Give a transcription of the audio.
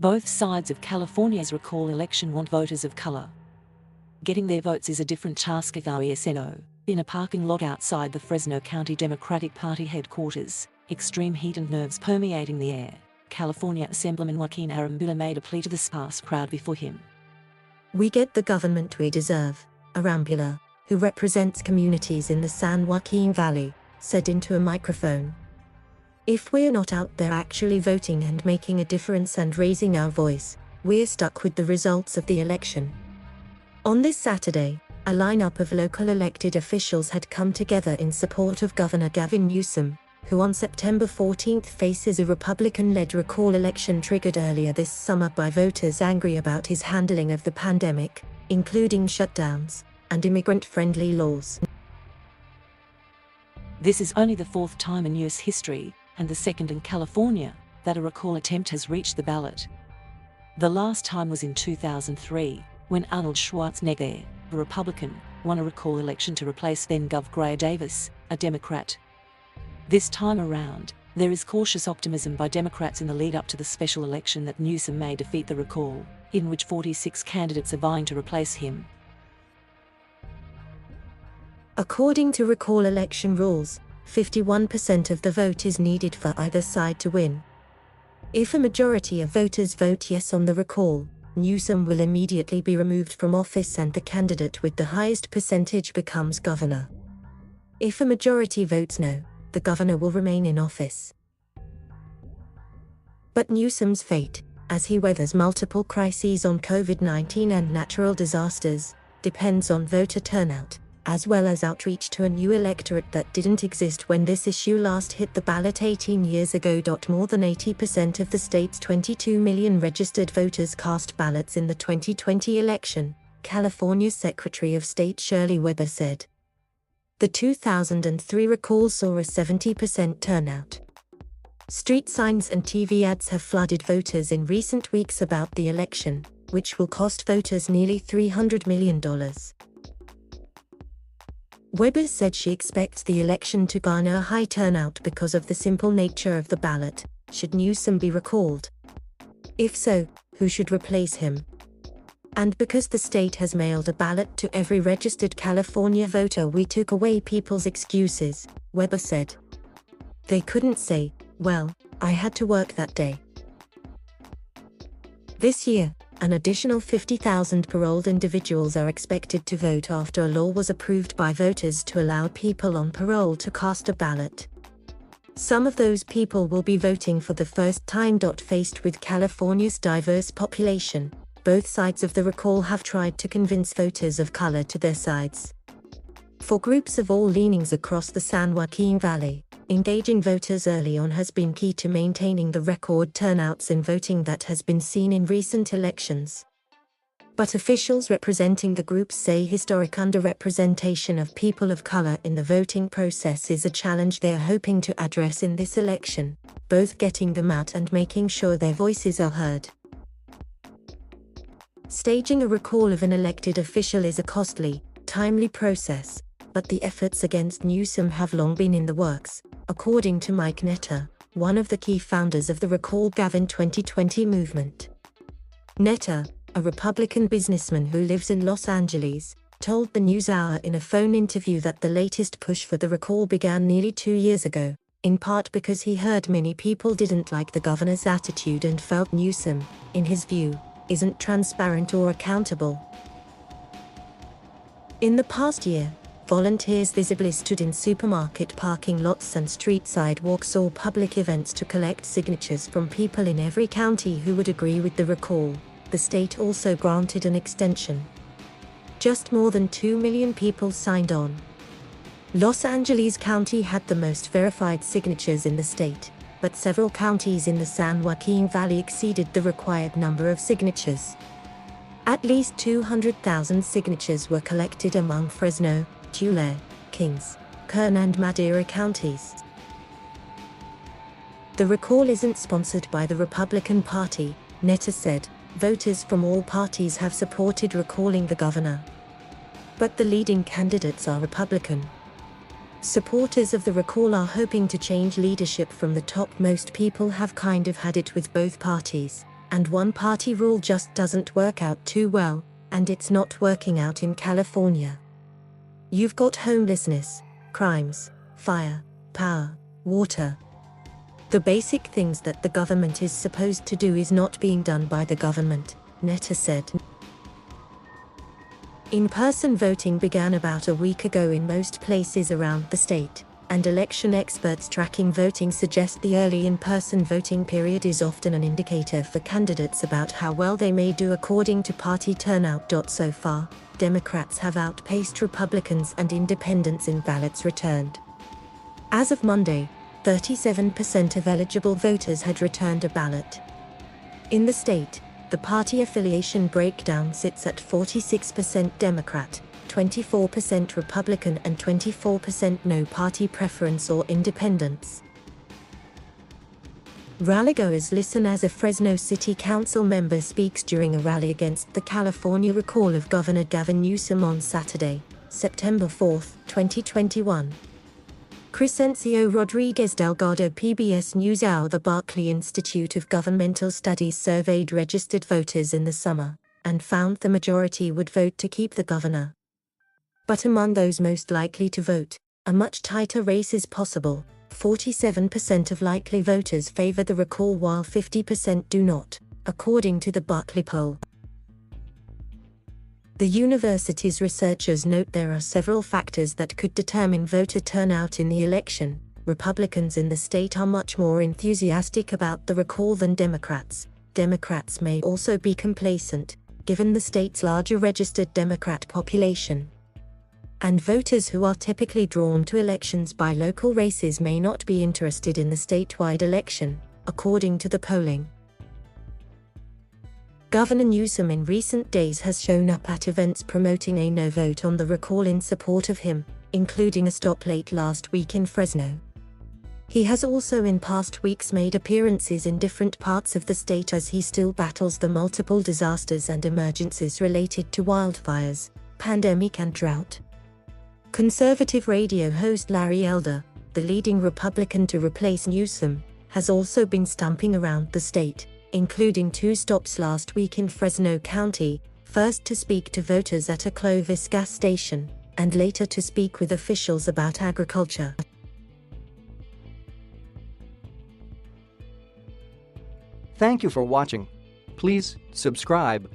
Both sides of California's recall election want voters of color. Getting their votes is a different taskFRESNO. In a parking lot outside the Fresno County Democratic Party headquarters, extreme heat and nerves permeating the air, California Assemblyman Joaquin Arambula made a plea to the sparse crowd before him. "We get the government we deserve," Arambula, who represents communities in the San Joaquin Valley, said into a microphone. "If we're not out there actually voting and making a difference and raising our voice, we're stuck with the results of the election." On this Saturday, a lineup of local elected officials had come together in support of Governor Gavin Newsom, who on September 14 faces a Republican-led recall election triggered earlier this summer by voters angry about his handling of the pandemic, including shutdowns and immigrant-friendly laws. This is only the fourth time in U.S. history, and the second in California, that a recall attempt has reached the ballot. The last time was in 2003, when Arnold Schwarzenegger, a Republican, won a recall election to replace then-Gov Gray Davis, a Democrat. This time around, there is cautious optimism by Democrats in the lead-up to the special election that Newsom may defeat the recall, in which 46 candidates are vying to replace him. According to recall election rules, 51% of the vote is needed for either side to win. If a majority of voters vote yes on the recall, Newsom will immediately be removed from office and the candidate with the highest percentage becomes governor. If a majority votes no, the governor will remain in office. But Newsom's fate, as he weathers multiple crises on COVID-19 and natural disasters, depends on voter turnout, as well as outreach to a new electorate that didn't exist when this issue last hit the ballot 18 years ago. More than 80% of the state's 22 million registered voters cast ballots in the 2020 election, California's Secretary of State Shirley Weber said. The 2003 recall saw a 70% turnout. Street signs and TV ads have flooded voters in recent weeks about the election, which will cost voters nearly $300 million. Weber said she expects the election to garner a high turnout because of the simple nature of the ballot, should Newsom be recalled. If so, who should replace him? And because the state has mailed a ballot to every registered California voter, we took away people's excuses, Weber said. They couldn't say, "Well, I had to work that day." This year, an additional 50,000 paroled individuals are expected to vote after a law was approved by voters to allow people on parole to cast a ballot. Some of those people will be voting for the first time. Faced with California's diverse population, both sides of the recall have tried to convince voters of color to their sides. For groups of all leanings across the San Joaquin Valley, engaging voters early on has been key to maintaining the record turnouts in voting that has been seen in recent elections. But officials representing the groups say historic underrepresentation of people of color in the voting process is a challenge they are hoping to address in this election, both getting them out and making sure their voices are heard. Staging a recall of an elected official is a costly, timely process, but the efforts against Newsom have long been in the works, according to Mike Netter, one of the key founders of the Recall Gavin 2020 movement. Netter, a Republican businessman who lives in Los Angeles, told the NewsHour in a phone interview that the latest push for the recall began nearly 2 years ago, in part because he heard many people didn't like the governor's attitude and felt Newsom, in his view, isn't transparent or accountable. In the past year, volunteers visibly stood in supermarket parking lots and street sidewalks or public events to collect signatures from people in every county who would agree with the recall. The state also granted an extension. Just more than 2 million people signed on. Los Angeles County had the most verified signatures in the state, but several counties in the San Joaquin Valley exceeded the required number of signatures. At least 200,000 signatures were collected among Fresno, Tulare, Kings, Kern and Madera counties. The recall isn't sponsored by the Republican Party, Netter said. Voters from all parties have supported recalling the governor. But the leading candidates are Republican. Supporters of the recall are hoping to change leadership from the top. Most people have kind of had it with both parties, And one-party rule just doesn't work out too well, and it's not working out in California. You've got homelessness, crimes, fire, power, water. The basic things that the government is supposed to do is not being done by the government, Netta said. In-person voting began about a week ago in most places around the state, and election experts tracking voting suggest the early in-person voting period is often an indicator for candidates about how well they may do according to party turnout. So far, Democrats have outpaced Republicans and independents in ballots returned. As of Monday, 37% of eligible voters had returned a ballot. In the state, the party affiliation breakdown sits at 46% Democrat, 24% Republican and 24% no party preference or independents. Rallygoers listen as a Fresno City Council member speaks during a rally against the California recall of Governor Gavin Newsom on Saturday, September 4, 2021. Crescencio Rodriguez Delgado, PBS NewsHour. The Berkeley Institute of Governmental Studies surveyed registered voters in the summer, and found the majority would vote to keep the governor. But among those most likely to vote, a much tighter race is possible. 47% of likely voters favor the recall while 50% do not, according to the Berkeley poll. The university's researchers note there are several factors that could determine voter turnout in the election. Republicans in the state are much more enthusiastic about the recall than Democrats. Democrats may also be complacent, given the state's larger registered Democrat population. And voters who are typically drawn to elections by local races may not be interested in the statewide election, according to the polling. Governor Newsom in recent days has shown up at events promoting a no vote on the recall in support of him, including a stop late last week in Fresno. He has also in past weeks made appearances in different parts of the state as he still battles the multiple disasters and emergencies related to wildfires, pandemic and drought. Conservative radio host Larry Elder, the leading Republican to replace Newsom, has also been stumping around the state, including 2 stops last week in Fresno County, first to speak to voters at a Clovis gas station, and later to speak with officials about agriculture. Thank you for watching. Please subscribe.